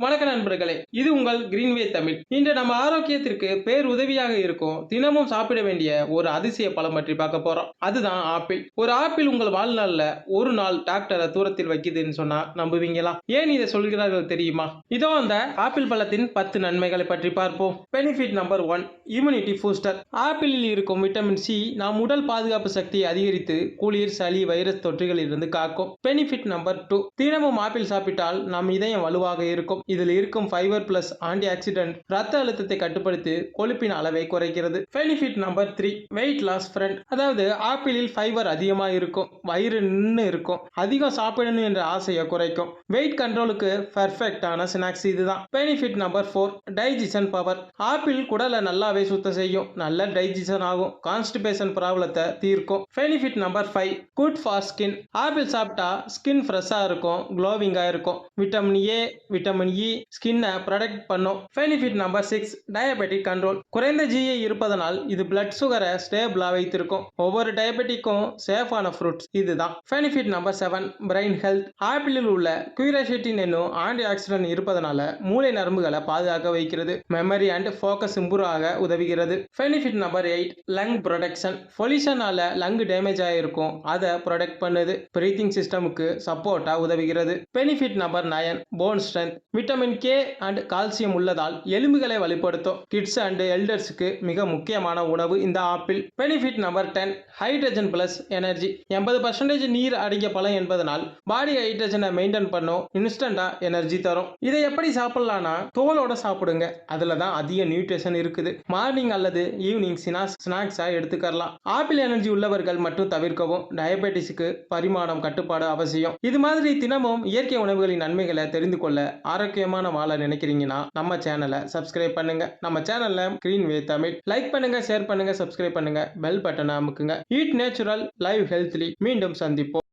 வணக்க நண்பர்களே, இது உங்கள் கிரீன்வே தமிழ். இன்று நம்ம ஆரோக்கியத்திற்கு பேர் உதவியாக இருக்கும் தினமும் சாப்பிட வேண்டிய ஒரு அதிசய பழம் பற்றி பார்க்க போறோம். அதுதான் ஆப்பிள். ஒரு ஆப்பிள் உங்கள் வாழ்நாள்ல ஒரு நாள் டாக்டரை தூரத்தில் வைக்குதுன்னு சொன்னா நம்புவீங்களா? ஏன் இதை சொல்கிறார்கள் தெரியுமா? இதோ அந்த ஆப்பிள் பழத்தின் 10 நன்மைகளை பற்றி பார்ப்போம். Benefit number 1, immunity booster. ஆப்பிளில் இருக்கும் விட்டமின் சி நாம் உடல் பாதுகாப்பு சக்தியை அதிகரித்து குளிர், சளி, வைரஸ் தொற்றுகளில் இருந்து காக்கும். பெனிஃபிட் நம்பர் 2, தினமும் ஆப்பிள் சாப்பிட்டால் நம் இதயம் வலுவாக இருக்கும். இதில் இருக்கும் ஃபைபர் பிளஸ் ஆன்டி ஆக்சிடென்ட் ரத்த அழுத்தத்தை கட்டுப்படுத்தி கொழுப்பின் அளவை குறைக்கிறது. Benefit number 3, weight loss friend. அதாவது ஆப்பிளில் ஃபைபர் அதிகமா இருக்கும், வயிறு நின்று இருக்கும், அதிகம் சாப்பிடணும் என்ற ஆசையை குறைக்கும். வெயிட் கண்ட்ரோலுக்கு பெர்ஃபெக்டான ஸ்நாக்ஸ் இதுதான். Benefit number 4, digestion power. Apple குடலை நல்லாவே சுத்தம் செய்யும், நல்ல டைஜஷன் ஆகும், கான்ஸ்டிபேஷன் ப்ராப்ளத்தை தீர்க்கும். Benefit number 5, good for skin. Apple சாப்பிட்டா ஸ்கின் ஃப்ரெஷ்ஷா இருக்கும், க்ளோவிங்கா இருக்கும். விட்டமின் ஏ, விட்டமின் இ ஸ்கின்னை ப்ரொடெக்ட் பண்ணும். Benefit number 6, diabetic control. குறைந்த ஜிஐ இருப்பதனால் இது பிளட் சுகரை ஸ்டேபிளா வைத்திருக்கும். ஒவ்வொரு டயபெட்டிக்கும் சேஃபான ஃப்ரூட்ஸ் இதுதான். Benefit number 7, brain health. ஆப்பிளில் உள்ள குயிரசெட்டின் என்னும் ஆன்டி ஆக்சிடென்ட் இருப்பதனால மூளை நரம்புகளை பாதுகாக்க வைக்கிறது. மெமரி அண்ட் ஃபோக்கஸ் இம்ப்ரூவ் ஆக உதவுகிறது. Benefit number 8, lung protection. பொல்யூஷனால லங் டேமேஜ் ஆயிருக்கும், அதை ப்ரொடெக்ட் பண்ணுது. பிரீத்திங் சிஸ்டமுக்கு சப்போர்ட்டா உதவுகிறது. Benefit number 9, bone strength. Vitamin K and calcium உள்ளதால் எலும்புகளை வலுப்படுத்தும். கிட்ஸ் அண்ட் எல்டர்ஸுக்கு மிக முக்கியமான உணவு இந்த apple. Benefit number 10, hydrogen plus energy. 80% நீர் அடங்கிய பழம் என்பதனால் பாடி ஹைட்ரஜனை மெயின்டைன் பண்ணும், இன்ஸ்டன்டா எனர்ஜி தரும். இதை எப்படி சாப்பிடலாம்னா தோலோட சாப்பிடுங்க, அதுல தான் அதிக நியூட்ரிஷன் இருக்குது. மார்னிங் அல்லது ஈவினிங் ஸ்நாக்ஸா எடுத்துக்கலாம். ஆப்பிள் எனர்ஜி உள்ளவர்கள் மட்டும் தவிர்க்கவும். டயபெட்டிஸுக்கு பரிமாணம் கட்டுப்பாடு அவசியம். இது மாதிரி தினமும் இயற்கை உணவுகளின் நன்மைகளை தெரிந்து கொள்ள ஆரோக்கியமான வாழ நினைக்கிறீங்கன்னா நம்ம சேனலை சப்ஸ்கிரைப் பண்ணுங்க. நம்ம சேனல்ல கிரீன்வே தமிழ் லைக் பண்ணுங்க, ஷேர் பண்ணுங்க, சப்ஸ்கிரைப் பண்ணுங்க, பெல் பட்டனை அமுக்குங்க. Eat natural, live healthy. மீண்டும் சந்திப்போம்.